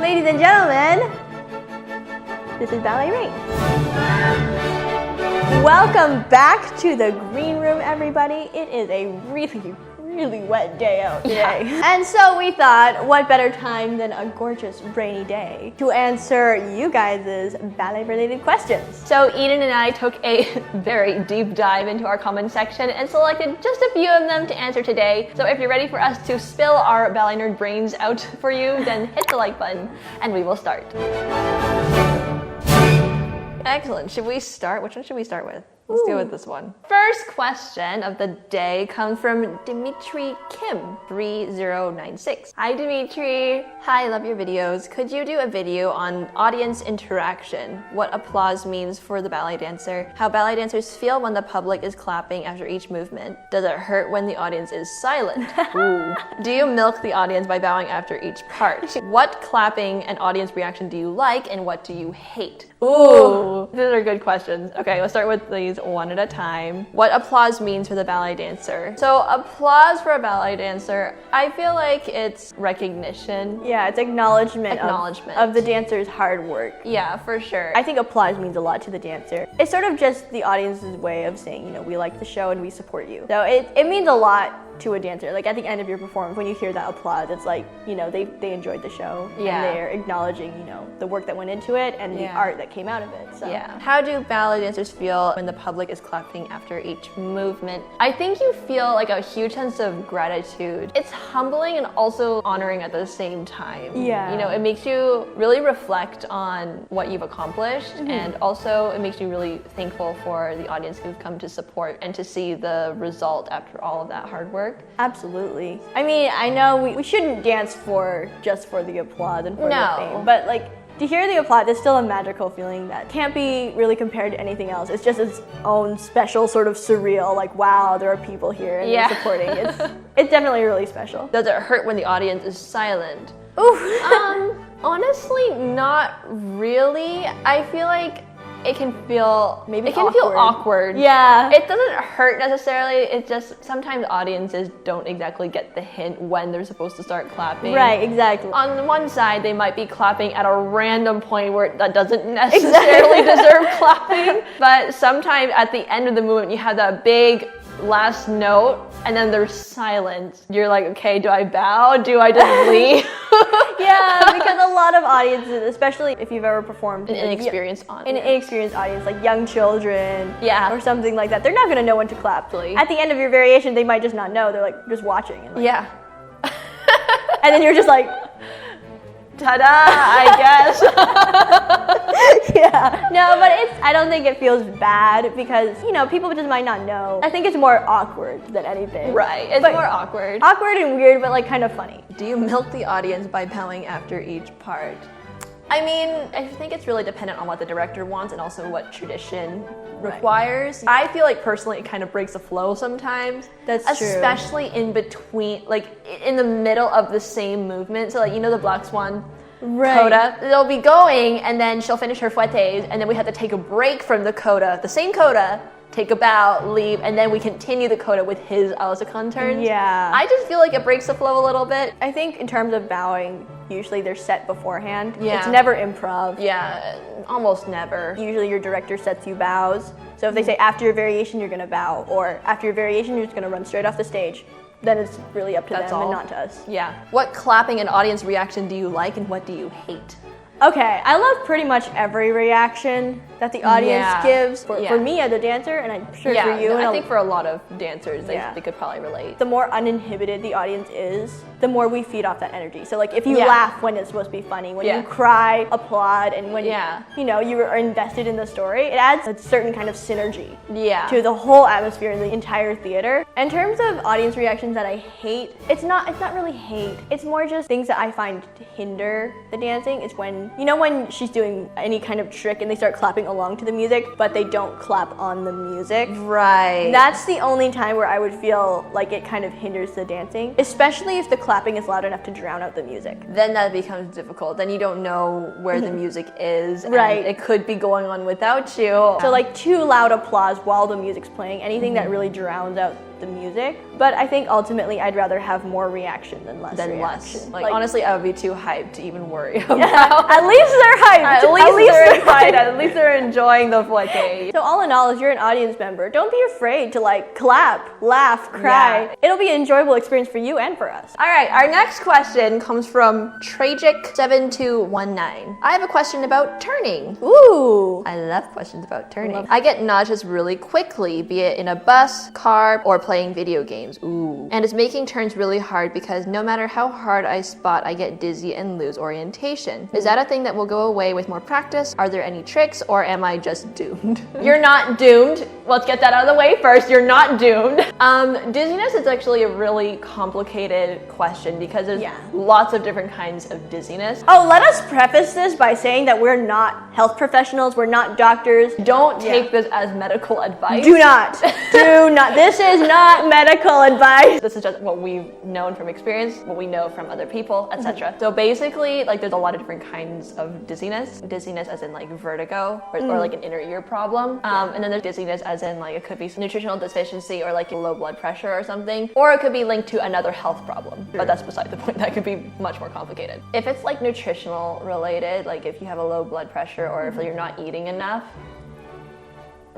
Ladies and gentlemen, this is Ballet Ring. Welcome back to the green room, everybody. It is a really wet day out today. Yeah. And so we thought, what better time than a gorgeous rainy day to answer you guys' ballet-related questions. So Eden and I took a very deep dive into our comment section and selected just a few of them to answer today. So if you're ready for us to spill our ballet nerd brains out for you, then hit the like button and we will start. Excellent. Should we start? Which one should we start with? Let's deal with this one. First question of the day comes from Dimitri Kim, 3096. Hi Dimitri. Hi, love your videos. Could you do a video on audience interaction? What applause means for the ballet dancer? How ballet dancers feel when the public is clapping after each movement? Does it hurt when the audience is silent? Ooh. Do you milk the audience by bowing after each part? What clapping and audience reaction do you like and what do you hate? Ooh, these are good questions. Okay, let's start with these one at a time. What applause means for the ballet dancer? So applause for a ballet dancer, I feel like it's recognition. Yeah, it's acknowledgement of the dancer's hard work. Yeah, for sure. I think applause means a lot to the dancer. It's sort of just the audience's way of saying, you know, we like the show and we support you. So it means a lot to a dancer. Like at the end of your performance, when you hear that applause, it's like, you know, they enjoyed the show. Yeah. And they're acknowledging, you know, the work that went into it and the art that came out of it. So. Yeah. How do ballet dancers feel when the public is clapping after each movement? I think you feel like a huge sense of gratitude. It's humbling and also honoring at the same time. Yeah. You know, it makes you really reflect on what you've accomplished, and also it makes you really thankful for the audience who've come to support and to see the result after all of that hard work. Absolutely. I mean, I know we shouldn't dance just for the applause and for the fame, but like to hear the applause is still a magical feeling that can't be really compared to anything else. It's just its own special sort of surreal, like wow, there are people here and they're supporting. It's definitely really special. Does it hurt when the audience is silent? Ooh. Honestly, not really. I feel like it can feel awkward. Yeah. It doesn't hurt necessarily. It's just sometimes audiences don't exactly get the hint when they're supposed to start clapping. Right, exactly. On one side, they might be clapping at a random point where that doesn't necessarily deserve clapping. But sometimes at the end of the movement, you have that big last note and then there's silence. You're like, okay, do I bow? Do I just leave? Yeah, because a lot of audiences, especially if you've ever performed an inexperienced audience, like young children, or something like that, they're not gonna know when to clap. At the end of your variation, they might just not know. They're like just watching. And like, and then you're just like, ta-da, I guess. Yeah. No, but I don't think it feels bad because, you know, people just might not know. I think it's more awkward than anything. Right, it's more awkward. Awkward and weird, but like kind of funny. Do you milk the audience by bowing after each part? I mean, I think it's really dependent on what the director wants and also what tradition requires. I feel like personally it kind of breaks the flow sometimes. That's true. Especially in between, like in the middle of the same movement. So like, you know the Black Swan coda? They'll be going and then she'll finish her fouettes and then we have to take a break from the coda, the same coda, take a bow, leave, and then we continue the coda with his Alisacon turns. Yeah. I just feel like it breaks the flow a little bit. I think in terms of bowing, usually they're set beforehand. Yeah. It's never improv. Yeah, almost never. Usually your director sets you bows. So if they say after your variation, you're gonna bow, or after your variation, you're just gonna run straight off the stage, then it's really up to them and not to us. Yeah. What clapping and audience reaction do you like and what do you hate? Okay, I love pretty much every reaction that the audience gives. For me as a dancer, and I'm sure for you. I think for a lot of dancers, they could probably relate. The more uninhibited the audience is, the more we feed off that energy. So like if you laugh when it's supposed to be funny, when you cry, applaud, and when you know, you are invested in the story, it adds a certain kind of synergy to the whole atmosphere in the entire theater. In terms of audience reactions that I hate, it's not really hate. It's more just things that I find to hinder the dancing. It's when, you know, when she's doing any kind of trick and they start clapping along to the music, but they don't clap on the music. Right. That's the only time where I would feel like it kind of hinders the dancing, especially if the clapping is loud enough to drown out the music. Then that becomes difficult. Then you don't know where the music is. Right. And it could be going on without you. So like too loud applause while the music's playing, anything that really drowns out the music. But I think ultimately I'd rather have more reaction than less reaction. Like honestly, I would be too hyped to even worry about. At least they're hyped. At least they're hyped. At least they're enjoying the flicking. So all in all, if you're an audience member, don't be afraid to like clap, laugh, cry. Yeah. It'll be an enjoyable experience for you and for us. All right, our next question comes from Tragic7219. I have a question about turning. Ooh. I love questions about turning. I get nauseous really quickly, be it in a bus, car, or playing video games. Ooh. And it's making turns really hard because no matter how hard I spot, I get dizzy and lose orientation. Is that a thing that will go away with more practice? Are there any tricks, or am I just doomed? You're not doomed. Let's get that out of the way first. You're not doomed. Dizziness is actually a really complicated question because there's lots of different kinds of dizziness. Oh, let us preface this by saying that we're not health professionals. We're not doctors. Don't take this as medical advice. Do not. Do not. This is not medical advice. This is just what we've known from experience, what we know from other people, etc. So basically, like there's a lot of different kinds of dizziness. Dizziness as in like vertigo or like an inner ear problem. And then there's dizziness as in like it could be nutritional deficiency or like low blood pressure or something. Or it could be linked to another health problem. But that's beside the point. That could be much more complicated. If it's like nutritional related, like if you have a low blood pressure or if you're not eating enough,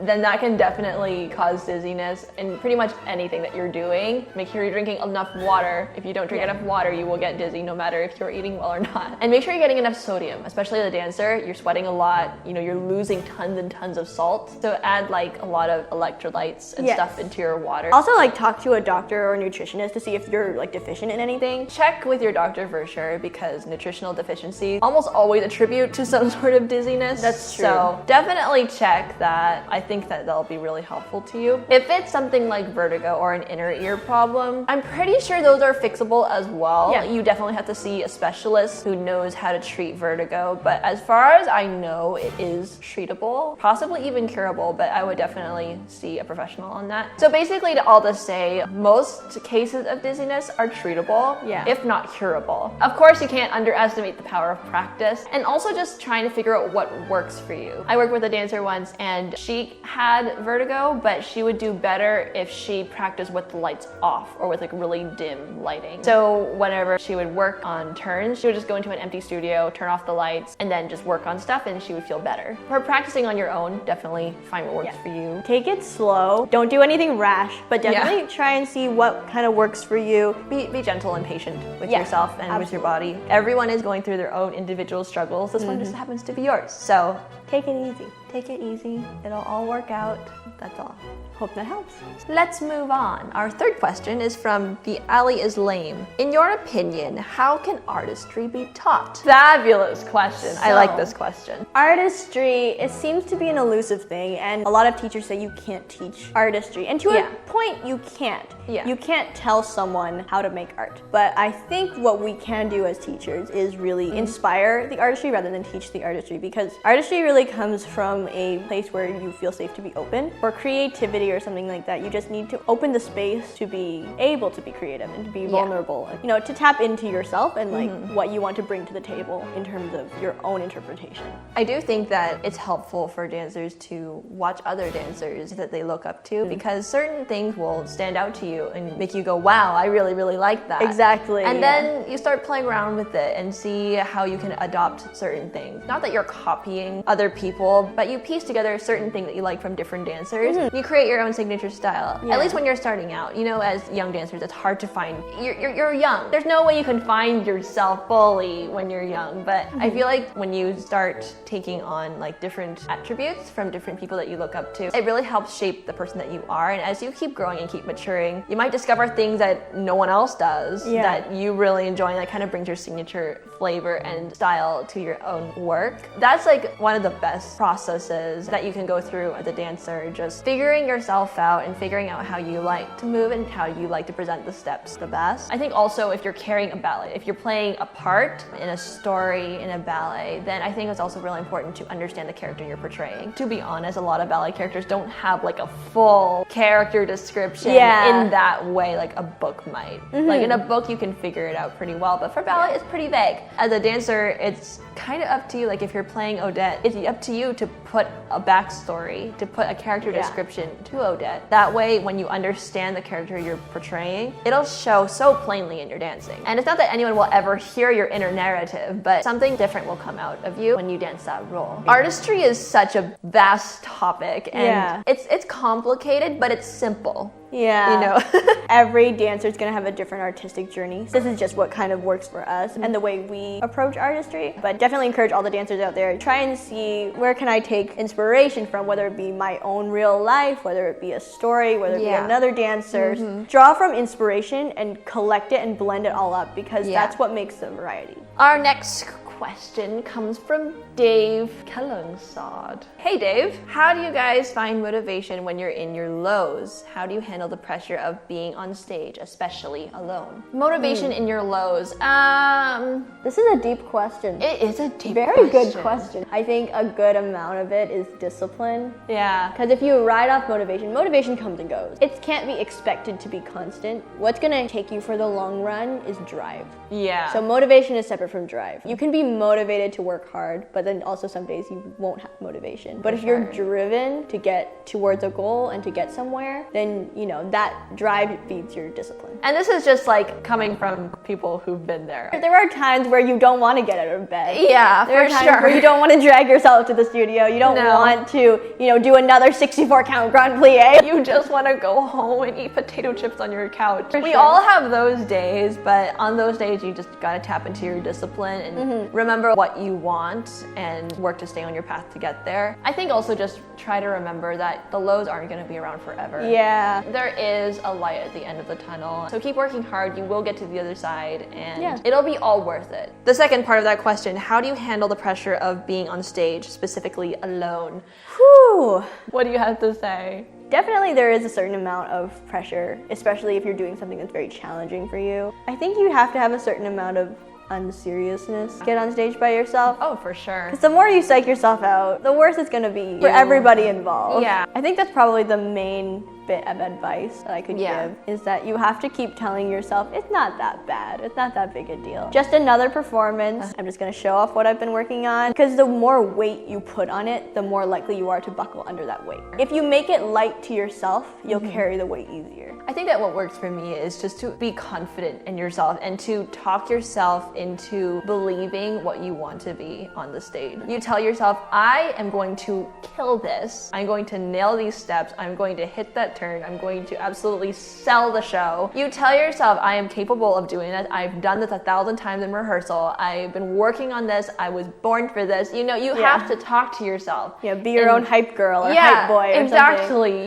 then that can definitely cause dizziness in pretty much anything that you're doing. Make sure you're drinking enough water. If you don't drink enough water, you will get dizzy no matter if you're eating well or not. And make sure you're getting enough sodium, especially as a dancer. You're sweating a lot, you know, you're losing tons and tons of salt. So add like a lot of electrolytes and stuff into your water. Also like talk to a doctor or a nutritionist to see if you're like deficient in anything. Check with your doctor for sure because nutritional deficiency almost always attribute to some sort of dizziness. That's true. So definitely check that. I think that that'll be really helpful to you. If it's something like vertigo or an inner ear problem, I'm pretty sure those are fixable as well. Yeah. You definitely have to see a specialist who knows how to treat vertigo, but as far as I know, it is treatable, possibly even curable, but I would definitely see a professional on that. So basically to all this say, most cases of dizziness are treatable, if not curable. Of course, you can't underestimate the power of practice and also just trying to figure out what works for you. I worked with a dancer once and she had vertigo, but she would do better if she practiced with the lights off or with like really dim lighting. So whenever she would work on turns, she would just go into an empty studio, turn off the lights, and then just work on stuff and she would feel better. For practicing on your own, definitely find what works for you. Take it slow. Don't do anything rash, but definitely try and see what kind of works for you. Be gentle and patient with yourself and with your body. Everyone is going through their own individual struggles. This one just happens to be yours. So take it easy. Take it easy. It'll all work out. That's all. Hope that helps. Let's move on. Our third question is from The Alley is Lame. In your opinion, how can artistry be taught? Fabulous question. I like this question. Artistry, it seems to be an elusive thing, and a lot of teachers say you can't teach artistry. And to a point, you can't. You can't tell someone how to make art. But I think what we can do as teachers is really inspire the artistry rather than teach the artistry, because artistry really comes from a place where you feel safe to be open. For creativity or something like that, you just need to open the space to be able to be creative and to be vulnerable, you know, to tap into yourself and like what you want to bring to the table in terms of your own interpretation. I do think that it's helpful for dancers to watch other dancers that they look up to because certain things will stand out to you and make you go, wow, I really, really like that. Exactly. And then you start playing around with it and see how you can adopt certain things. Not that you're copying other people, but you piece together a certain thing that you like from different dancers. You create your own signature style. At least when you're starting out. You know, as young dancers, it's hard to find. You're young. There's no way you can find yourself fully when you're young, but I feel like when you start taking on like different attributes from different people that you look up to, it really helps shape the person that you are. And as you keep growing and keep maturing, you might discover things that no one else does that you really enjoy, and that kind of brings your signature flavor and style to your own work. That's like one of the best processes that you can go through as a dancer, just figuring yourself out and figuring out how you like to move and how you like to present the steps the best. I think also if you're carrying a ballet, if you're playing a part in a story in a ballet, then I think it's also really important to understand the character you're portraying. To be honest, a lot of ballet characters don't have like a full character description in that way like a book might. Like in a book you can figure it out pretty well, but for ballet it's pretty vague. As a dancer, it's kind of up to you. Like if you're playing Odette, it's up to you to put a backstory, to put a character description to Odette. That way, when you understand the character you're portraying, it'll show so plainly in your dancing. And it's not that anyone will ever hear your inner narrative, but something different will come out of you when you dance that role. Artistry is such a vast topic, and it's complicated, but it's simple. Yeah. You know? Every dancer is going to have a different artistic journey. This is just what kind of works for us and the way we approach artistry. But definitely encourage all the dancers out there, try and see where can I take inspiration from, whether it be my own real life, whether it be a story, whether it be another dancer's. Draw from inspiration and collect it and blend it all up, because that's what makes the variety. Our next question comes from Dave Kalungsod. Hey Dave, how do you guys find motivation when you're in your lows? How do you handle the pressure of being on stage, especially alone? Motivation in your lows. This is a deep question. It is a deep Very good question. I think a good amount of it is discipline. Yeah. Because if you ride off motivation, motivation comes and goes. It can't be expected to be constant. What's gonna take you for the long run is drive. Yeah. So motivation is separate from drive. You can be motivated to work hard, but then also some days you won't have motivation. But if you're driven to get towards a goal and to get somewhere, then you know that drive feeds your discipline. And this is just like coming from people who've been there. There are times where you don't want to get out of bed. Yeah, there are times where you don't want to drag yourself to the studio. You don't want to, do another 64 count grand plie. You just want to go home and eat potato chips on your couch. We all have those days, but on those days you just gotta tap into your discipline and remember what you want and work to stay on your path to get there. I think also just try to remember that the lows aren't going to be around forever. Yeah. There is a light at the end of the tunnel. So keep working hard. You will get to the other side and it'll be all worth it. The second part of that question, how do you handle the pressure of being on stage, specifically alone? Whew. What do you have to say? Definitely there is a certain amount of pressure, especially if you're doing something that's very challenging for you. I think you have to have a certain amount of unseriousness. Get on stage by yourself. Oh, for sure. Because the more you psych yourself out, the worse it's gonna be for everybody involved. Yeah. I think that's probably the main bit of advice that I could give, is that you have to keep telling yourself, it's not that bad, it's not that big a deal. Just another performance. I'm just gonna show off what I've been working on. Because the more weight you put on it, the more likely you are to buckle under that weight. If you make it light to yourself, you'll carry the weight easier. I think that what works for me is just to be confident in yourself and to talk yourself into believing what you want to be on the stage. You tell yourself, I am going to kill this. I'm going to nail these steps. I'm going to hit that turn. I'm going to absolutely sell the show. You tell yourself, I am capable of doing this. I've done this 1,000 times in rehearsal. I've been working on this. I was born for this. You have to talk to yourself. Yeah, be your own hype girl or hype boy or exactly. something.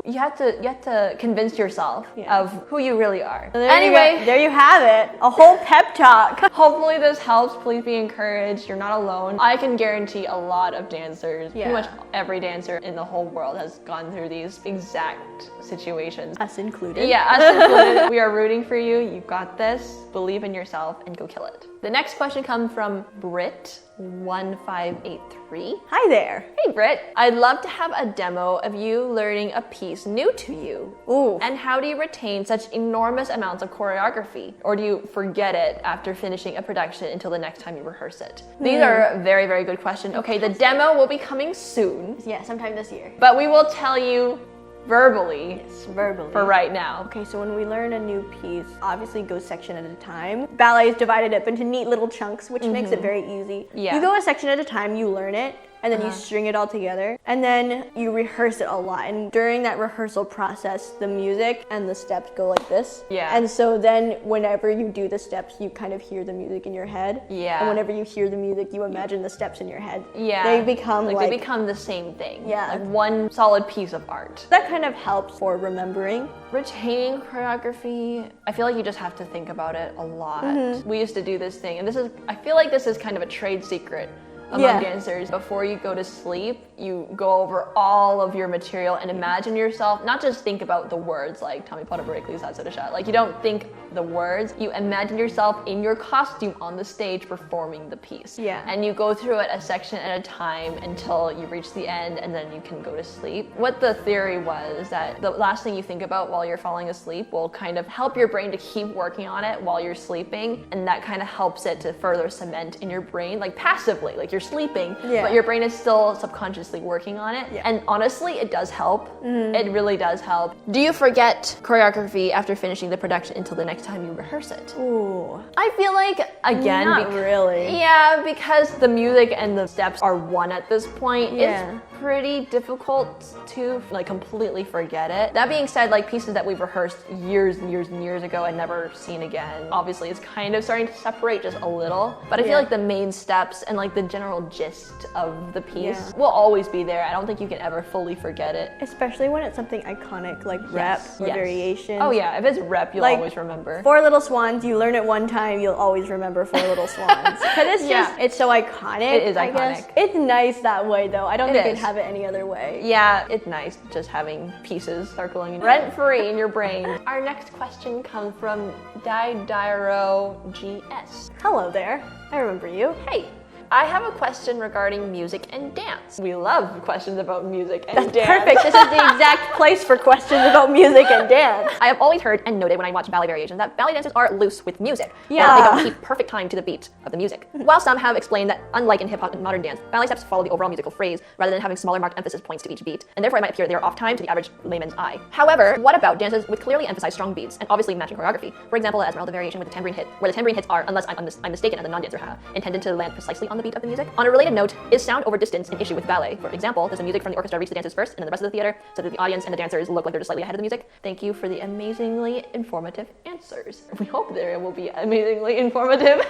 You have to convince yourself of who you really are. So there you have it. A whole pep talk. Hopefully this helps. Please be encouraged. You're not alone. I can guarantee a lot of dancers, pretty much every dancer in the whole world has gone through these exact situations. Us included. Yeah, us included. We are rooting for you. You got this. Believe in yourself and go kill it. The next question comes from Britt1583. Hi there. Hey Britt. I'd love to have a demo of you learning a piece new to you. Ooh. And how do you retain such enormous amounts of choreography? Or do you forget it after finishing a production until the next time you rehearse it? These are very, very good questions. Okay, the demo will be coming soon. Yeah, sometime this year. But we will tell you verbally. Yes, verbally. For right now. Okay, so when we learn a new piece, obviously go section at a time. Ballet is divided up into neat little chunks, which makes it very easy. Yeah. You go a section at a time, you learn it, and then you string it all together, and then you rehearse it a lot. And during that rehearsal process, the music and the steps go like this. Yeah. And so then whenever you do the steps, you kind of hear the music in your head. Yeah. And whenever you hear the music, you imagine the steps in your head. Yeah. They become they become the same thing. Yeah. Like one solid piece of art. That kind of helps for remembering. Retaining choreography, I feel like you just have to think about it a lot. We used to do this thing, and I feel like this is kind of a trade secret among dancers. Before you go to sleep, you go over all of your material and imagine yourself, not just think about the words like Tommy Potter Berkeley's that sort of shot. Like you don't think the words, you imagine yourself in your costume on the stage performing the piece. Yeah. And you go through it a section at a time until you reach the end and then you can go to sleep. What the theory was that the last thing you think about while you're falling asleep will kind of help your brain to keep working on it while you're sleeping, and that kind of helps it to further cement in your brain, like passively, like you're sleeping, but your brain is still subconsciously working on it. And honestly, it does help. It really does help. Do you forget choreography after finishing the production until the next time you rehearse it? Ooh. I feel like, again, not really. Yeah, because the music and the steps are one at this point. It's pretty difficult to like completely forget it. That being said, like pieces that we've rehearsed years and years and years ago and never seen again, obviously it's kind of starting to separate just a little. But I feel like the main steps and like the general gist of the piece will always be there. I don't think you can ever fully forget it. Especially when it's something iconic like rep or variation. Oh yeah, if it's rep, you'll always remember. Four Little Swans, you learn it one time, you'll always remember Four Little Swans. Because it's just, it's so iconic. It is iconic. I guess. It's nice that way though. I don't think it'd have it any other way. Yeah, it's nice just having pieces circling rent-free in your brain. Our next question comes from Didyro GS. Hello there. I remember you. Hey. I have a question regarding music and dance. We love questions about music and dance. Perfect. This is the exact place for questions about music and dance. I have always heard and noted when I watch ballet variations that ballet dancers are loose with music. Yeah. They don't keep perfect time to the beat of the music. While some have explained that, unlike in hip-hop and modern dance, ballet steps follow the overall musical phrase rather than having smaller marked emphasis points to each beat, and therefore it might appear they are off time to the average layman's eye. However, what about dances with clearly emphasized strong beats and obviously matching choreography? For example, the Esmeralda variation with the tambourine hit, where the tambourine hits are, unless I'm mistaken as a non-dancer, intended to land precisely on the beat of the music. On a related note, is sound over distance an issue with ballet? For example, does the music from the orchestra reach the dancers first and then the rest of the theater so that the audience and the dancers look like they're just slightly ahead of the music? Thank you for the amazingly informative answers. We hope there will be amazingly informative.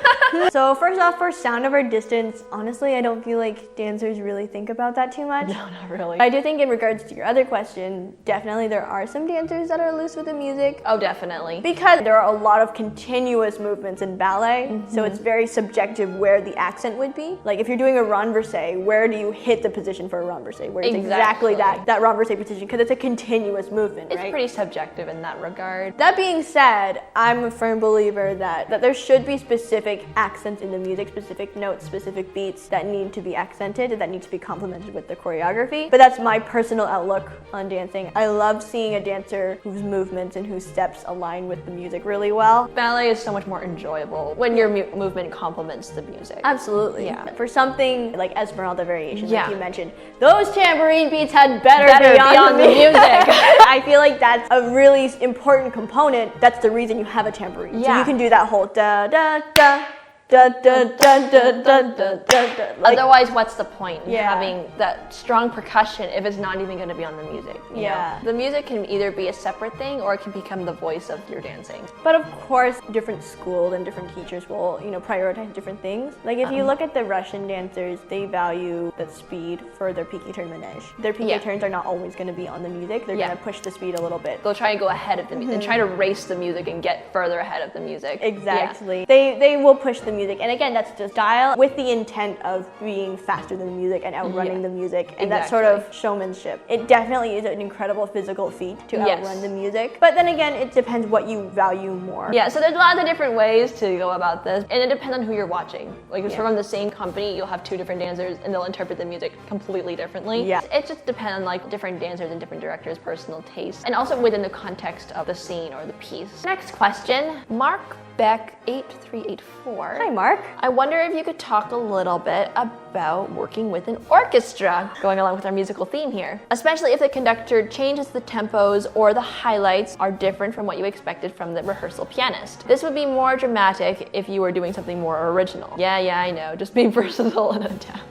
So first off, for sound over distance, honestly, I don't feel like dancers really think about that too much. No, not really. I do think in regards to your other question, definitely there are some dancers that are loose with the music. Oh, definitely. Because there are a lot of continuous movements in ballet, so it's very subjective where the accent would be. Like if you're doing a renverse, where do you hit the position for a renverse? Where it's exactly that renverse position, because it's a continuous movement, right? It's pretty subjective in that regard. That being said, I'm a firm believer that there should be specific accents in the music, specific notes, specific beats that need to be accented and that need to be complemented with the choreography. But that's my personal outlook on dancing. I love seeing a dancer whose movements and whose steps align with the music really well. Ballet is so much more enjoyable when your movement complements the music. Absolutely. Yeah. For something like Esmeralda variation, like you mentioned, those tambourine beats had better be on the music. I feel like that's a really important component. That's the reason you have a tambourine. So you can do that whole da da da. Da, da, da, da, da, da, da. Like, otherwise, what's the point in having that strong percussion if it's not even going to be on the music? You know? The music can either be a separate thing or it can become the voice of your dancing. But of course, different schools and different teachers will, prioritize different things. Like if you look at the Russian dancers, they value the speed for their piqué turn manège. Their piqué turns are not always going to be on the music. They're going to push the speed a little bit. They'll try and go ahead of the music and try to race the music and get further ahead of the music. Exactly. They will push the music, and again, that's just style with the intent of being faster than the music and outrunning the music, and that sort of showmanship. It definitely is an incredible physical feat to outrun the music, but then again, it depends what you value more. Yeah, so there's lots of different ways to go about this, and it depends on who you're watching. Like if from the same company, you'll have two different dancers and they'll interpret the music completely differently. Yeah. It just depends on like different dancers and different directors' personal taste, and also within the context of the scene or the piece. Next question, Mark Beck 8384. Hi, Mark. I wonder if you could talk a little bit about working with an orchestra, going along with our musical theme here, especially if the conductor changes the tempos or the highlights are different from what you expected from the rehearsal pianist. This would be more dramatic if you were doing something more original. Yeah, I know. Just be versatile and adapt.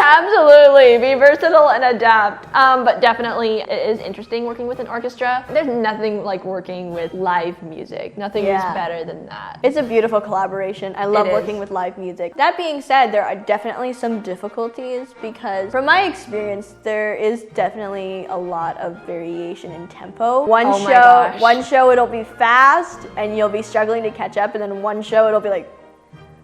Absolutely, be versatile and adapt. But definitely it is interesting working with an orchestra. There's nothing like working with live music. Nothing is better than that. It's a beautiful collaboration. I love working with live music. That being said, there are definitely some difficulties because from my experience, there is definitely a lot of variation in tempo. One show it'll be fast and you'll be struggling to catch up, and then one show it'll be like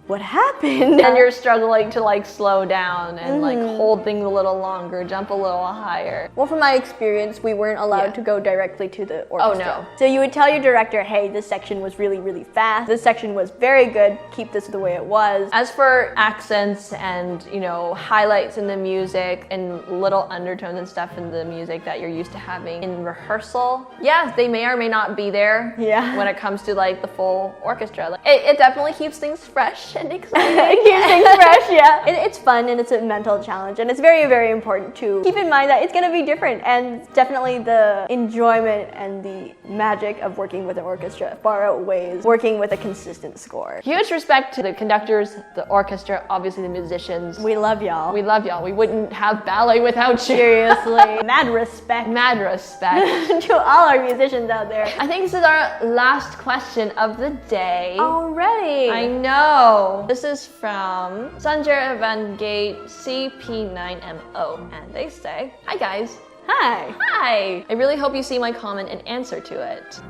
what happened? And you're struggling to like slow down and like hold things a little longer, jump a little higher. Well, from my experience, we weren't allowed to go directly to the orchestra. Oh no. So you would tell your director, hey, this section was really, really fast. This section was very good. Keep this the way it was. As for accents and, you know, highlights in the music and little undertones and stuff in the music that you're used to having in rehearsal, yeah, they may or may not be there when it comes to like the full orchestra. Like, it definitely keeps things fresh and exciting. It keeps things fresh, yeah. It's fun and it's a mental challenge, and it's very, very important to keep in mind that it's going to be different, and definitely the enjoyment and the magic of working with an orchestra far outweighs working with a consistent score. Huge respect to the conductors, the orchestra, obviously the musicians. We love y'all. We love y'all. We wouldn't have ballet without you. Seriously. Mad respect. Mad respect. to all our musicians out there. I think this is our last question of the day. Already. I know. This is from Sanjay Van Gate CP9MO, and they say, "Hi guys." Hi. Hi. I really hope you see my comment and answer to it.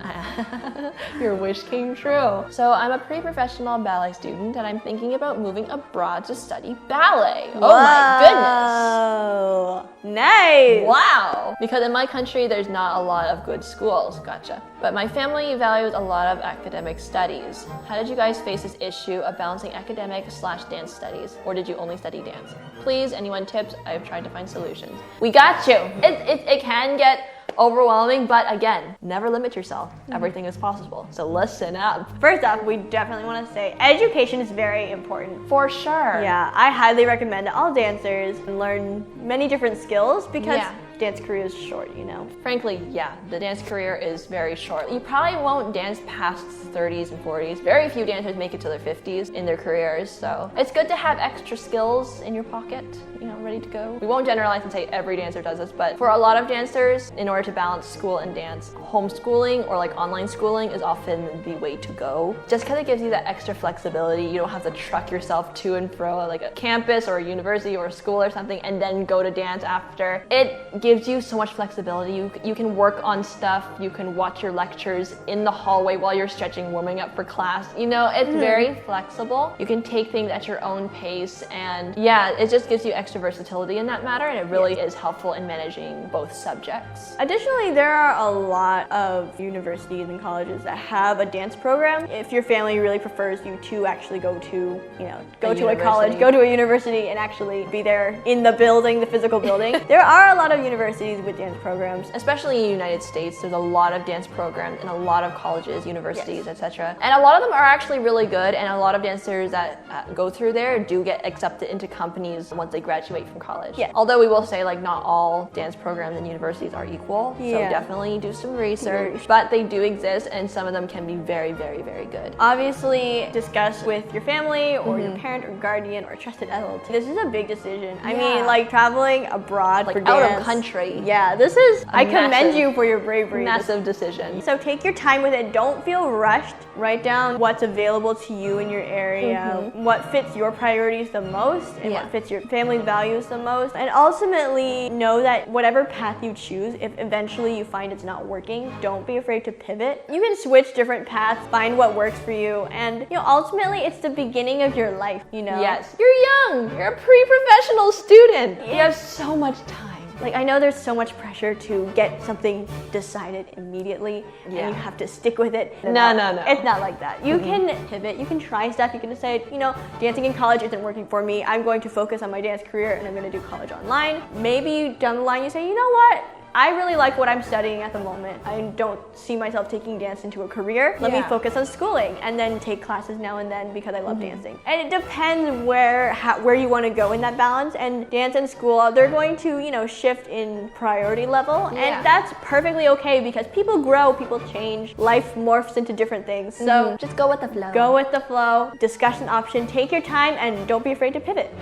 Your wish came true. So I'm a pre-professional ballet student and I'm thinking about moving abroad to study ballet. Whoa. Oh my goodness. Nice. Wow. Because in my country, there's not a lot of good schools. Gotcha. But my family values a lot of academic studies. How did you guys face this issue of balancing academic/dance studies? Or did you only study dance? Please, anyone tips? I've tried to find solutions. We got you. It can get overwhelming, but again, never limit yourself. Everything is possible. So listen up. First off, we definitely want to say education is very important. For sure. Yeah, I highly recommend that all dancers learn many different skills because dance career is short, you know. Frankly, yeah, the dance career is very short. You probably won't dance past 30s and 40s. Very few dancers make it to their 50s in their careers, so it's good to have extra skills in your pocket, you know, ready to go. We won't generalize and say every dancer does this, but for a lot of dancers, in order to balance school and dance, homeschooling or like online schooling is often the way to go. Just because it gives you that extra flexibility. You don't have to truck yourself to and fro like a campus or a university or a school or something and then go to dance after. It gives you so much flexibility. You can work on stuff. You can watch your lectures in the hallway while you're stretching, warming up for class. You know, it's very flexible. You can take things at your own pace, and yeah, it just gives you extra versatility in that matter, and it really is helpful in managing both subjects. Additionally, there are a lot of universities and colleges that have a dance program. If your family really prefers you to actually go to, you know, go to a college, go to a university and actually be there in the building, the physical building. There are a lot of universities with dance programs. Especially in the United States, there's a lot of dance programs in a lot of colleges, universities, etc. And a lot of them are actually really good, and a lot of dancers that go through there do get accepted into companies once they graduate from college. Yeah. Although we will say like not all dance programs in universities are equal, so definitely do some research. But they do exist, and some of them can be very, very, very good. Obviously, discuss with your family or your parent or guardian or trusted adult. This is a big decision. I mean, like traveling abroad like for dance. Out of country. Yeah, this is, I commend you for your bravery. Massive decision. So take your time with it. Don't feel rushed. Write down what's available to you in your area, what fits your priorities the most, and what fits your family's values the most. And ultimately, know that whatever path you choose, if eventually you find it's not working, don't be afraid to pivot. You can switch different paths, find what works for you, and you know, ultimately, it's the beginning of your life, you know? Yes. You're young. You're a pre-professional student. You have so much time. Like, I know there's so much pressure to get something decided immediately, and you have to stick with it. No. It's not like that. You can pivot, you can try stuff, you can decide, you know, dancing in college isn't working for me. I'm going to focus on my dance career, and I'm going to do college online. Maybe down the line you say, you know what? I really like what I'm studying at the moment. I don't see myself taking dance into a career. Let me focus on schooling and then take classes now and then because I love dancing. And it depends where you want to go in that balance. And dance and school, they're going to, you know, shift in priority level. And that's perfectly okay because people grow, people change. Life morphs into different things. So just go with the flow. Go with the flow. Discuss an option. Take your time and don't be afraid to pivot.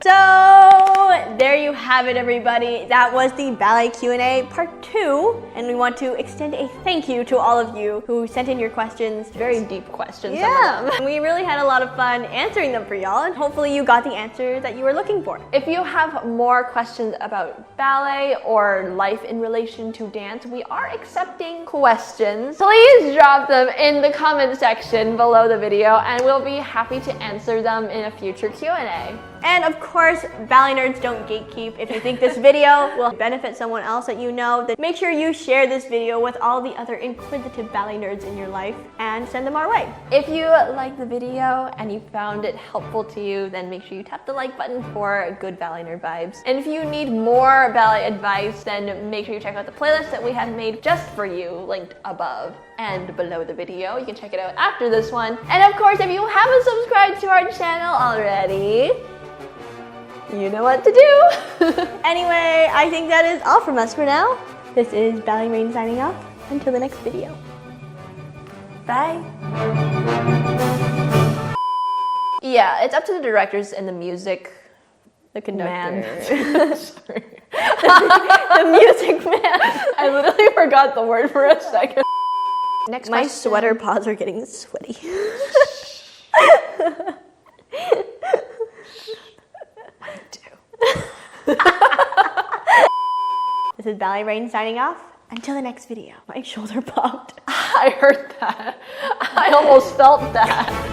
So there you have it, everybody. That was the ballet Q&A part 2, and we want to extend a thank you to all of you who sent in your questions. Very deep questions, yeah. some of them. We really had a lot of fun answering them for y'all, and hopefully you got the answer that you were looking for. If you have more questions about ballet or life in relation to dance, we are accepting questions. Please drop them in the comment section below the video, and we'll be happy to answer them in a future Q&A. And of course, ballet nerds don't gatekeep. If you think this video will benefit someone else that you know, then make sure you share this video with all the other inquisitive ballet nerds in your life and send them our way. If you liked the video and you found it helpful to you, then make sure you tap the like button for good ballet nerd vibes. And if you need more ballet advice, then make sure you check out the playlist that we have made just for you, linked above and below the video. You can check it out after this one. And of course, if you haven't subscribed to our channel already, you know what to do. Anyway, I think that is all from us for now. This is Ballet Rain signing off. Until the next video. Bye. Yeah, it's up to the directors and the music. The conductor. Man. Sorry. The music man. I literally forgot the word for a second. Next My question. sweater paws are getting sweaty. This is Ballet Rain signing off. Until the next video. My shoulder popped. I heard that. I almost felt that.